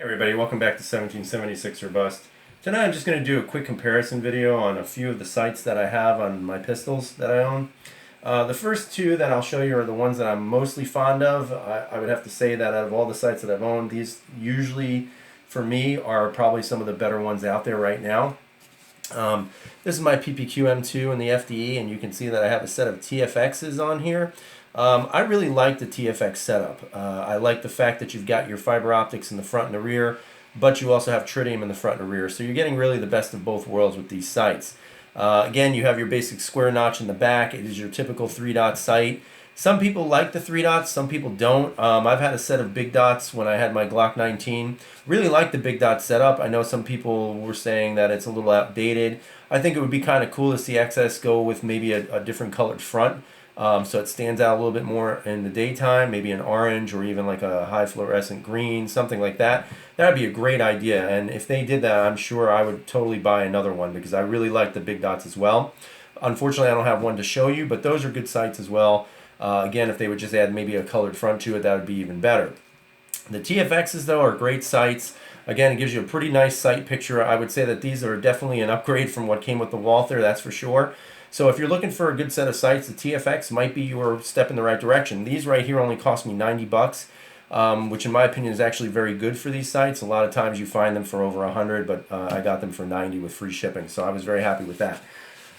Hey everybody, welcome back to 1776 or Bust. Tonight I'm just going to do a quick comparison video on a few of the sights that I have on my pistols that I own. The first two that I'll show you are the ones that I'm mostly fond of. I would have to say that out of all the sights that I've owned, these usually, for me, are probably some of the better ones out there right now. This is my PPQ M2 in the FDE, and you can see that I have a set of TFXs on here. I really like the TFX setup. I like the fact that you've got your fiber optics in the front and the rear, but you also have tritium in the front and the rear. So you're getting really the best of both worlds with these sights. Again, you have your basic square notch in the back. It is your typical 3-dot sight. Some people like the 3 dots, some people don't. I've had a set of big dots when I had my Glock 19. Really like the big dot setup. I know some people were saying that it's a little outdated. I think it would be kind of cool to see XS go with maybe a different colored front. So it stands out a little bit more in the daytime, maybe an orange or even like a high fluorescent green, something like that. That would be a great idea, and if they did that, I'm sure I would totally buy another one because I really like the big dots as well. Unfortunately, I don't have one to show you, but those are good sights as well. Again, if they would just add maybe a colored front to it, that would be even better. The TFXs, though, are great sights. Again, it gives you a pretty nice sight picture. I would say that these are definitely an upgrade from what came with the Walther, that's for sure. So if you're looking for a good set of sights, the TFX might be your step in the right direction. These right here only cost me 90 bucks, which in my opinion is actually very good for these sights. A lot of times you find them for over 100, but I got them for 90 with free shipping, so I was very happy with that.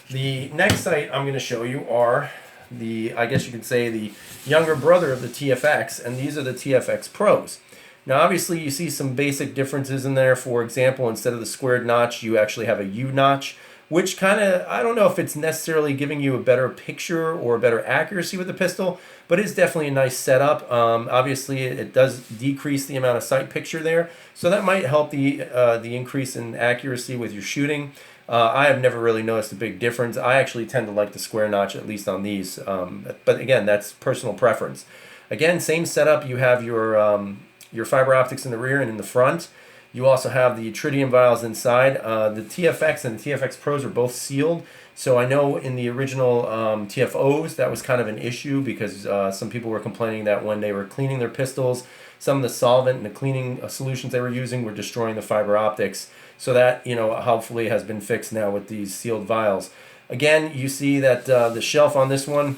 The next sight I'm going to show you are I guess you could say the younger brother of the TFX, and these are the TFX Pros. Now obviously you see some basic differences in there. For example, instead of the squared notch, you actually have a U notch, which kind of, I don't know if it's necessarily giving you a better picture or a better accuracy with the pistol, but it's definitely a nice setup. Obviously it does decrease the amount of sight picture there, so that might help the increase in accuracy with your shooting. I have never really noticed a big difference. I actually tend to like the square notch, at least on these, but again, that's personal preference. Again, same setup. You have your fiber optics in the rear and in the front. You also have the tritium vials inside. The TFX and the TFX Pros are both sealed, so I know in the original TFOs that was kind of an issue because some people were complaining that when they were cleaning their pistols, some of the solvent and the cleaning solutions they were using were destroying the fiber optics. So that, hopefully has been fixed now with these sealed vials. Again, you see that the shelf on this one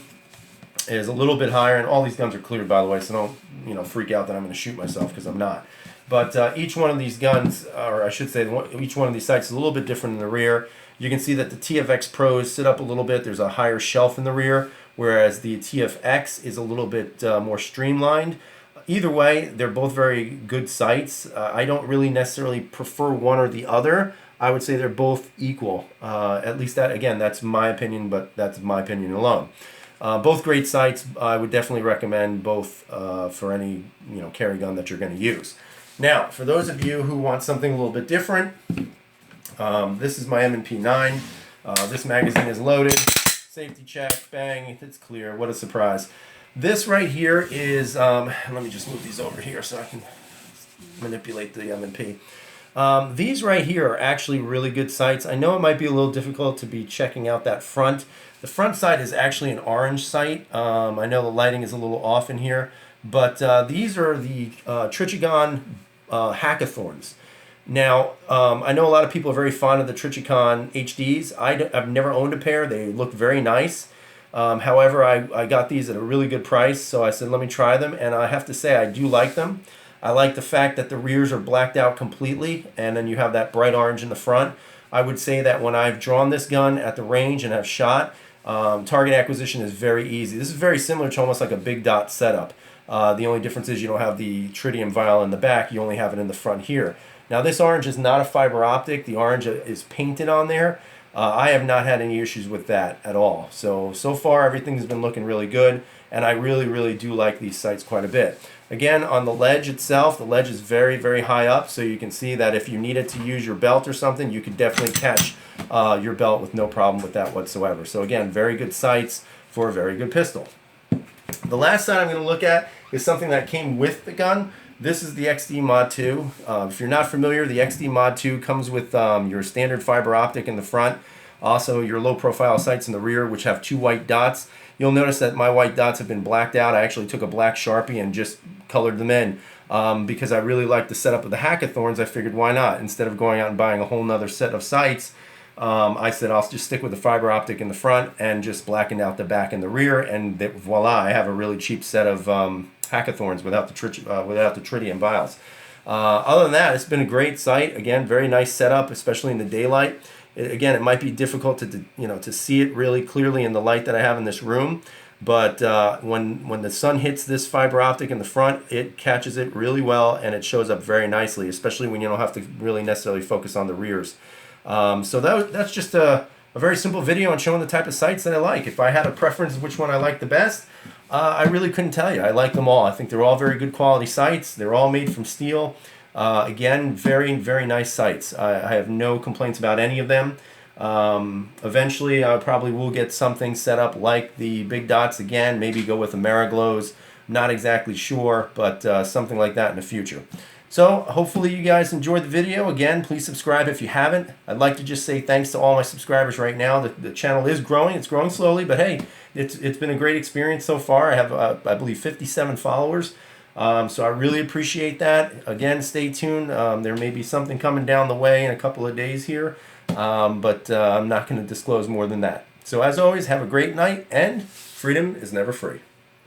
is a little bit higher, and all these guns are cleared, by the way, so don't freak out that I'm going to shoot myself, because I'm not. But each one of these guns, or I should say each one of these sights is a little bit different in the rear. You can see that the TFX Pros sit up a little bit. There's a higher shelf in the rear, whereas the TFX is a little bit more streamlined. Either way, they're both very good sights. I don't really necessarily prefer one or the other. I would say they're both equal. At least that's my opinion, but that's my opinion alone. Both great sights. I would definitely recommend both for any carry gun that you're going to use. Now, for those of you who want something a little bit different, this is my M&P 9. This magazine is loaded. Safety check, bang, it's clear. What a surprise. This right here is, let me just move these over here so I can manipulate the M&P. These right here are actually really good sights. I know it might be a little difficult to be checking out that front. The front sight is actually an orange sight. I know the lighting is a little off in here, but these are the Trijicon Hackathorns. Now, I know a lot of people are very fond of the Trijicon HDs. I've never owned a pair. They look very nice. However, I got these at a really good price, so I said let me try them, and I have to say I do like them. I like the fact that the rears are blacked out completely, and then you have that bright orange in the front. I would say that when I've drawn this gun at the range and have shot, target acquisition is very easy. This is very similar to almost like a big dot setup. The only difference is you don't have the tritium vial in the back, you only have it in the front here. Now this orange is not a fiber optic, the orange is painted on there. I have not had any issues with that at all. So far everything's been looking really good, and I really do like these sights quite a bit. Again, on the ledge itself, the ledge is very high up, so you can see that if you needed to use your belt or something, you could definitely catch your belt with no problem with that whatsoever. So again, very good sights for a very good pistol. The last sight I'm going to look at is something that came with the gun. This is the XD Mod 2. If you're not familiar, the XD Mod 2 comes with your standard fiber optic in the front, also your low profile sights in the rear, which have 2 white dots. You'll notice that my white dots have been blacked out. I actually took a black Sharpie and just colored them in. because I really like the setup of the hackathorns. I figured why not? Instead of going out and buying a whole nother set of sights, I said I'll just stick with the fiber optic in the front and just blacken out the back and the rear, and voila, I have a really cheap set of hackathorns without the tritium vials. Other than that, it's been a great sight. Again, very nice setup, especially in the daylight. Again, it might be difficult to see it really clearly in the light that I have in this room, but when the sun hits this fiber optic in the front, it catches it really well and it shows up very nicely, especially when you don't have to really necessarily focus on the rears. So that's just a very simple video on showing the type of sights that I like. If I had a preference of which one I like the best, I really couldn't tell you. I like them all. I think they're all very good quality sights. They're all made from steel. Again, very, very nice sights. I have no complaints about any of them. Eventually, I probably will get something set up like the big dots again. Maybe go with Ameriglows. Not exactly sure, but something like that in the future. So hopefully you guys enjoyed the video. Again, please subscribe if you haven't. I'd like to just say thanks to all my subscribers right now. The channel is growing. It's growing slowly, but hey, it's been a great experience so far. I have, I believe, 57 followers. So I really appreciate that. Again, stay tuned. There may be something coming down the way in a couple of days here, but I'm not going to disclose more than that. So as always, have a great night, and freedom is never free.